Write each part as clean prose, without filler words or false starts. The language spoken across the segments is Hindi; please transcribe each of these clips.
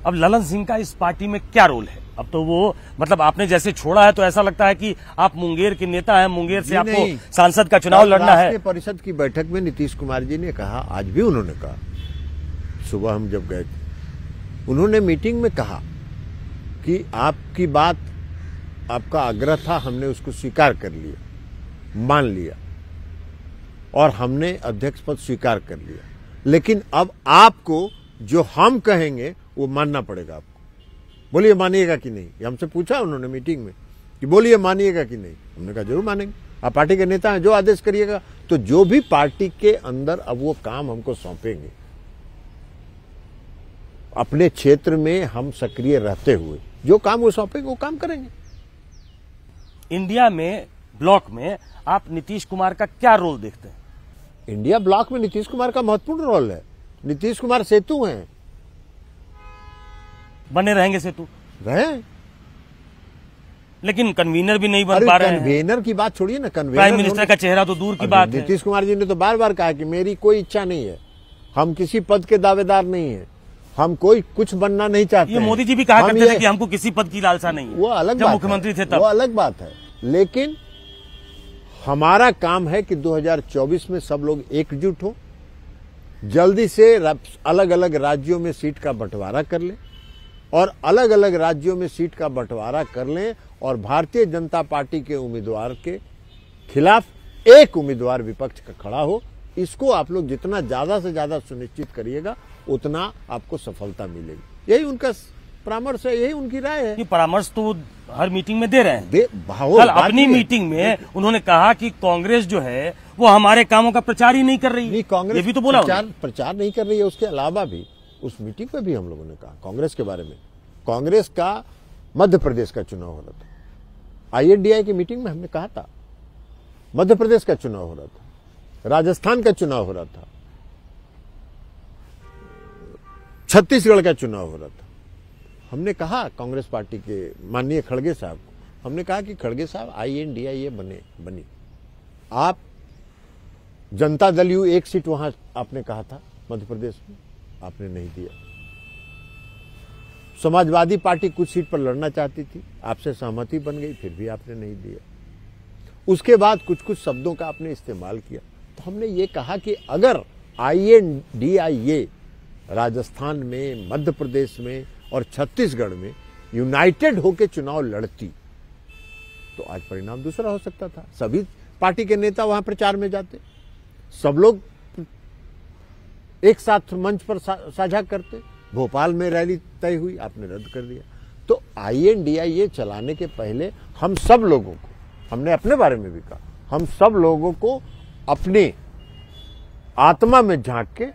अब ललन सिंह का इस पार्टी में क्या रोल है? अब तो वो मतलब आपने जैसे छोड़ा है तो ऐसा लगता है कि आप मुंगेर के नेता हैं, मुंगेर से आपको सांसद का चुनाव लड़ना है। राष्ट्रीय परिषद की बैठक में नीतीश कुमार जी ने कहा, आज भी उन्होंने कहा, सुबह हम जब गए थे उन्होंने मीटिंग में कहा कि आपकी बात, आपका आग्रह था, हमने उसको स्वीकार कर लिया, मान लिया और हमने अध्यक्ष पद स्वीकार कर लिया, लेकिन अब आपको जो हम कहेंगे वो मानना पड़ेगा आपको। बोलिए मानिएगा कि नहीं? ये हमसे पूछा उन्होंने मीटिंग में कि बोलिए मानिएगा कि नहीं? हमने कहा जरूर मानेंगे, आप पार्टी के नेता हैं, जो आदेश करिएगा। तो जो भी पार्टी के अंदर अब वो काम हमको सौंपेंगे, अपने क्षेत्र में हम सक्रिय रहते हुए जो काम वो सौंपेंगे वो काम करेंगे। इंडिया में ब्लॉक में आप नीतीश कुमार का क्या रोल देखते हैं? इंडिया ब्लॉक में नीतीश कुमार का महत्वपूर्ण रोल है। नीतीश कुमार सेतु हैं, बने रहेंगे सेतु रहे, लेकिन कन्वीनर भी नहीं बन पा रहे हैं। कन्वीनर की बात छोड़िए ना, कन्वीनर प्राइम मिनिस्टर का चेहरा तो दूर की बात है। नीतीश कुमार जी ने तो बार बार कहा कि मेरी कोई इच्छा नहीं है, हम किसी पद के दावेदार नहीं है, हम कोई कुछ बनना नहीं चाहते। ये मोदी जी भी कहा करते थे कि हमको किसी पद की लालसा नहीं है। वो अलग जब बात मुख्यमंत्री थे तब, वो अलग बात है। लेकिन हमारा काम है कि 2024 में सब लोग एकजुट हो, जल्दी से अलग अलग राज्यों में सीट का बंटवारा कर लें और अलग अलग राज्यों में सीट का बंटवारा कर लें और भारतीय जनता पार्टी के उम्मीदवार के खिलाफ एक उम्मीदवार विपक्ष का खड़ा हो। इसको आप लोग जितना ज्यादा से ज्यादा सुनिश्चित करिएगा उतना आपको सफलता मिलेगी। यही उनका परामर्श है, यही उनकी राय है। कि परामर्श तो हर मीटिंग में दे रहे हैं। कल अपनी मीटिंग में उन्होंने कहा कि कांग्रेस जो है वो हमारे कामों का प्रचार ही नहीं कर रही है। कांग्रेस ये भी तो बोला प्रचार नहीं कर रही है। उसके अलावा भी उस मीटिंग में भी हम लोगों ने कहा कांग्रेस के बारे में। कांग्रेस का मध्य प्रदेश का चुनाव हो रहा था, INDI की मीटिंग में हमने कहा था मध्य प्रदेश का चुनाव हो रहा था, राजस्थान का चुनाव हो रहा था, छत्तीसगढ़ का चुनाव हो रहा था। हमने कहा कांग्रेस पार्टी के माननीय खड़गे साहब को, हमने कहा कि खड़गे साहब INDI बनी, आप जनता दल यू एक सीट वहां आपने कहा था मध्य प्रदेश में, आपने नहीं दिया। समाजवादी पार्टी कुछ सीट पर लड़ना चाहती थी, आपसे सहमति बन गई, फिर भी आपने नहीं दिया। उसके बाद कुछ कुछ शब्दों का आपने इस्तेमाल किया। तो हमने ये कहा कि अगर INDI राजस्थान में, मध्य प्रदेश में और छत्तीसगढ़ में यूनाइटेड होकर चुनाव लड़ती तो आज परिणाम दूसरा हो सकता था। सभी पार्टी के नेता वहां प्रचार में जाते, सब लोग एक साथ मंच पर साझा करते। भोपाल में रैली तय हुई, आपने रद्द कर दिया। तो INDI चलाने के पहले हम सब लोगों को, हमने अपने बारे में भी कहा, हम सब लोगों को अपने आत्मा में झांक के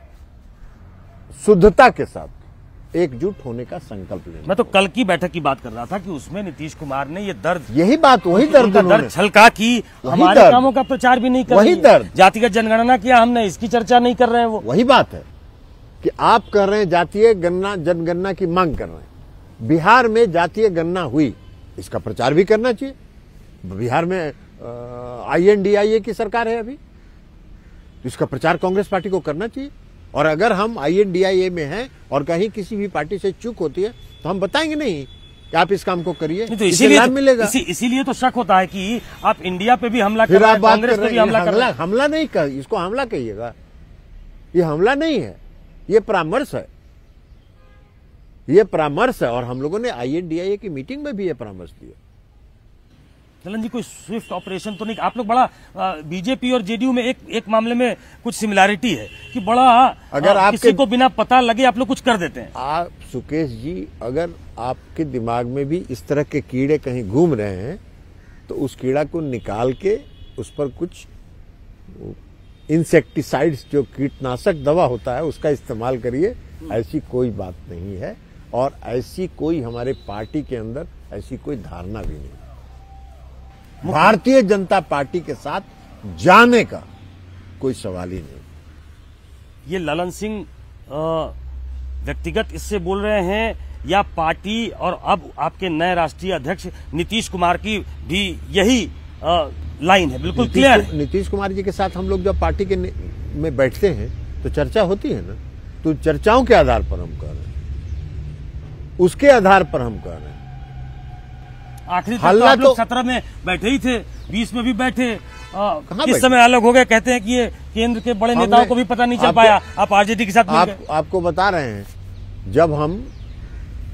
शुद्धता के साथ एकजुट होने का संकल्प लेना। मैं तो कल की बैठक की बात कर रहा था कि उसमें नीतीश कुमार ने ये दर्द, यही बात, वही दर्द छलका कि हमारे कामों का प्रचार भी नहीं कर रही है, वही दर्द, जातिगत जनगणना किया हमने, इसकी चर्चा नहीं कर रहे हैं। वो वही बात है कि आप कर रहे हैं जातीय जनगणना की मांग कर रहे हैं। बिहार में जातीय गणना हुई, इसका प्रचार भी करना चाहिए। बिहार में INDI की सरकार है अभी, इसका प्रचार कांग्रेस पार्टी को करना चाहिए। और अगर हम INDI में हैं और कहीं किसी भी पार्टी से चूक होती है तो हम बताएंगे नहीं कि आप इस काम को करिए, तो इसीलिए लाभ मिलेगा। इसीलिए तो शक होता है कि आप इंडिया पे भी हमला कर रहे हैं, कांग्रेस पे भी हमला कर रहे हैं। हमला नहीं कर, इसको हमला कहिएगा, ये हमला नहीं है, ये परामर्श है, ये परामर्श है। और हम लोगों ने INDI की मीटिंग में भी ये परामर्श दिया। ललन जी, कोई स्विफ्ट ऑपरेशन तो नहीं? आप लोग बड़ा बीजेपी और JDU में एक मामले में कुछ सिमिलैरिटी है कि बड़ा अगर आप किसी को बिना पता लगे आप लोग कुछ कर देते हैं। आप सुकेश जी, अगर आपके दिमाग में भी इस तरह के कीड़े कहीं घूम रहे हैं तो उस कीड़ा को निकाल के उस पर कुछ इंसेक्टिसाइड्स, जो कीटनाशक दवा होता है, उसका इस्तेमाल करिए। ऐसी कोई बात नहीं है और ऐसी कोई हमारे पार्टी के अंदर ऐसी कोई धारणा भी नहीं। भारतीय जनता पार्टी के साथ जाने का कोई सवाल ही नहीं। ये ललन सिंह व्यक्तिगत इससे बोल रहे हैं या पार्टी और अब आपके नए राष्ट्रीय अध्यक्ष नीतीश कुमार की भी यही लाइन है? बिल्कुल क्लियर है। नीतीश कुमार जी के साथ हम लोग जब पार्टी के में बैठते हैं तो चर्चा होती है ना, तो चर्चाओं के आधार पर हम कह रहे हैं। उसके आधार पर हम कह रहे हैं। आखिरी तक तो आप लोग 17 में बैठे ही थे, 20 में भी बैठे, किस समय अलग हो गए? कहते हैं कि ये केंद्र के बड़े नेताओं को भी पता नहीं चल पाया, आप आरजेडी के साथ मिल गए। आपको बता रहे हैं, जब हम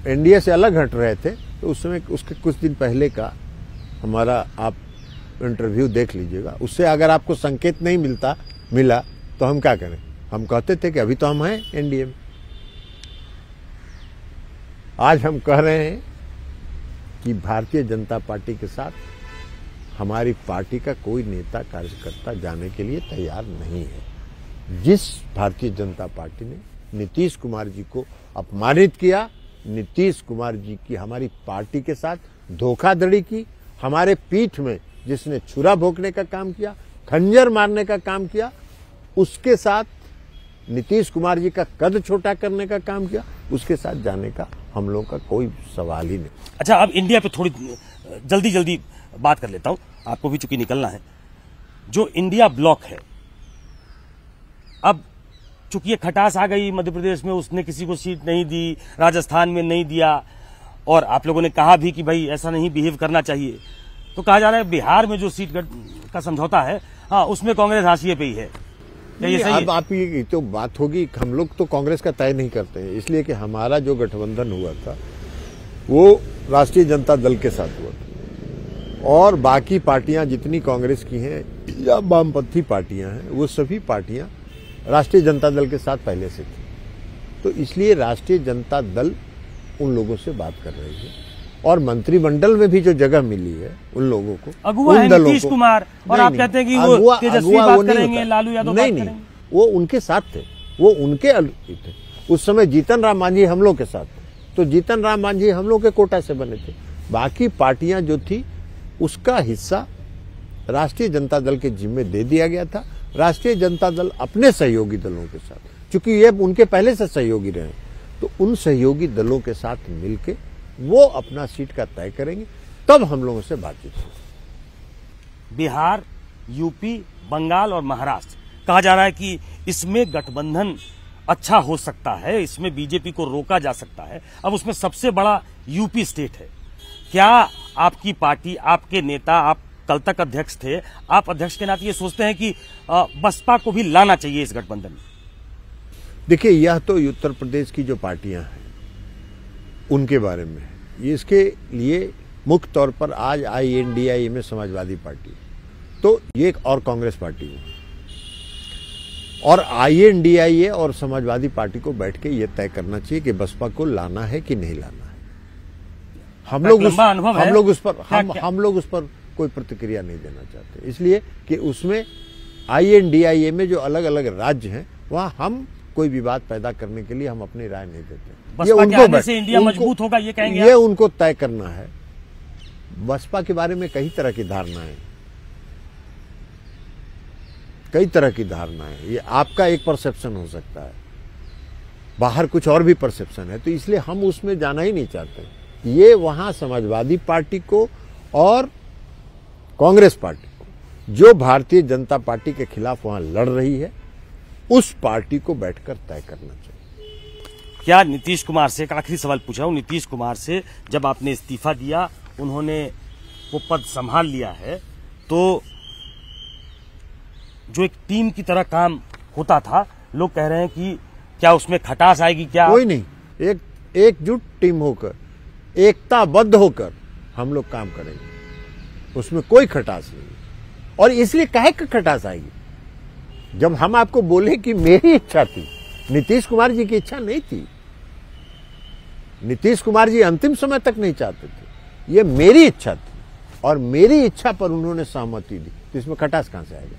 एनडीए से अलग हट रहे थे तो उस समय उसके कुछ दिन पहले का हमारा आप इंटरव्यू देख लीजिएगा। उससे अगर आपको संकेत नहीं मिला तो हम क्या करें? हम कहते थे कि अभी तो हम हैं एनडीए में। आज हम कह रहे हैं कि भारतीय जनता पार्टी के साथ हमारी पार्टी का कोई नेता कार्यकर्ता जाने के लिए तैयार नहीं है। जिस भारतीय जनता पार्टी ने नीतीश कुमार जी को अपमानित किया, नीतीश कुमार जी की हमारी पार्टी के साथ धोखाधड़ी की, हमारे पीठ में जिसने छुरा भोंकने का काम किया, खंजर मारने का काम किया, उसके साथ नीतीश कुमार जी का कद छोटा करने का काम किया, उसके साथ जाने का हम लोगों का कोई सवाल ही नहीं। अच्छा, अब इंडिया पे थोड़ी जल्दी बात कर लेता हूं, आपको भी चूंकि निकलना है। जो इंडिया ब्लॉक है, अब चूंकि ये खटास आ गई मध्य प्रदेश में, उसने किसी को सीट नहीं दी, राजस्थान में नहीं दिया, और आप लोगों ने कहा भी कि भाई ऐसा नहीं बिहेव करना चाहिए, तो कहा जा रहा है बिहार में जो सीट का समझौता है, हाँ, उसमें कांग्रेस हाशिए पे ही है। ये सही अब आप ये तो बात होगी, हम लोग तो कांग्रेस का तय नहीं करते हैं, इसलिए कि हमारा जो गठबंधन हुआ था वो राष्ट्रीय जनता दल के साथ हुआ था, और बाकी पार्टियां जितनी कांग्रेस की हैं या वामपंथी पार्टियां हैं, वो सभी पार्टियां राष्ट्रीय जनता दल के साथ पहले से थी। तो इसलिए राष्ट्रीय जनता दल उन लोगों से बात कर रही है, और मंत्रिमंडल में भी जो जगह मिली है उन लोगों को, अगुवा है नीतीश कुमार, और आप कहते हैं कि वो तेजस्वी बात करेंगे, लालू यादव बात करेंगे। वो उनके साथ थे, वो उनके थे। उस समय जीतन राम मांझी हम लोग के साथ थे, तो जीतन राम मांझी हम लोग के कोटा से बने थे। बाकी पार्टियां जो थी उसका हिस्सा राष्ट्रीय जनता दल के जिम्मे दे दिया गया था। राष्ट्रीय जनता दल अपने सहयोगी दलों के साथ, चूंकि ये उनके पहले से सहयोगी रहे, तो उन सहयोगी दलों के साथ मिलके वो अपना सीट का तय करेंगे, तब हम लोगों से बातचीत होगी। बिहार, यूपी, बंगाल और महाराष्ट्र, कहा जा रहा है कि इसमें गठबंधन अच्छा हो सकता है, इसमें बीजेपी को रोका जा सकता है। अब उसमें सबसे बड़ा यूपी स्टेट है। क्या आपकी पार्टी, आपके नेता, आप कल तक अध्यक्ष थे, आप अध्यक्ष के नाते ये सोचते हैं कि बसपा को भी लाना चाहिए इस गठबंधन में? देखिए, यह तो उत्तर प्रदेश की जो पार्टियां हैं उनके बारे में है। ये इसके लिए मुख्य तौर पर आज INDIA में समाजवादी पार्टी, तो ये एक और कांग्रेस पार्टी है, और INDIA और समाजवादी पार्टी को बैठ के ये तय करना चाहिए कि बसपा को लाना है कि नहीं लाना है। हम लोग उस पर कोई प्रतिक्रिया नहीं देना चाहते, इसलिए कि उसमें INDIA में जो अलग अलग राज्य हैं वहां हम कोई विवाद पैदा करने के लिए हम अपनी राय नहीं देते। बसपा के आने से इंडिया मजबूत होगा, ये कहेंगे? ये उनको तय करना है। बसपा के बारे में कई तरह की धारणाएं, ये आपका एक परसेप्शन हो सकता है, बाहर कुछ और भी परसेप्शन है, तो इसलिए हम उसमें जाना ही नहीं चाहते। ये वहां समाजवादी पार्टी को और कांग्रेस पार्टी को, जो भारतीय जनता पार्टी के खिलाफ वहां लड़ रही है, उस पार्टी को बैठकर तय करना चाहिए। क्या नीतीश कुमार से, एक आखिरी सवाल पूछ रहा हूं, नीतीश कुमार से जब आपने इस्तीफा दिया, उन्होंने वो पद संभाल लिया है, तो जो एक टीम की तरह काम होता था, लोग कह रहे हैं कि क्या उसमें खटास आएगी? क्या कोई नहीं, एकजुट टीम होकर, एकताबद्ध होकर हम लोग काम करेंगे, उसमें कोई खटास नहीं। और इसलिए काहे की खटास आएगी? जब हम आपको बोले कि मेरी इच्छा थी, नीतीश कुमार जी की इच्छा नहीं थी, नीतीश कुमार जी अंतिम समय तक नहीं चाहते थे, ये मेरी इच्छा थी, और मेरी इच्छा पर उन्होंने सहमति दी, तो इसमें खटास कहां से आएगा?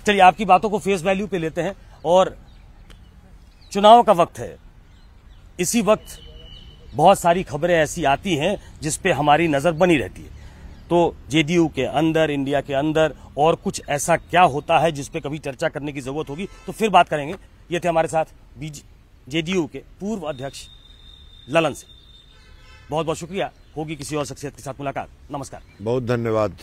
चलिए, आपकी बातों को फेस वैल्यू पे लेते हैं, और चुनाव का वक्त है। इसी वक्त बहुत सारी खबरें ऐसी आती हैं जिस पे हमारी नजर बनी रहती है। तो जेडीयू के अंदर, इंडिया के अंदर और कुछ ऐसा क्या होता है जिस पे कभी चर्चा करने की जरूरत होगी, तो फिर बात करेंगे। ये थे हमारे साथ जेडीयू के पूर्व अध्यक्ष ललन सिंह। बहुत बहुत शुक्रिया। होगी किसी और शख्सियत के साथ मुलाकात। नमस्कार। बहुत धन्यवाद।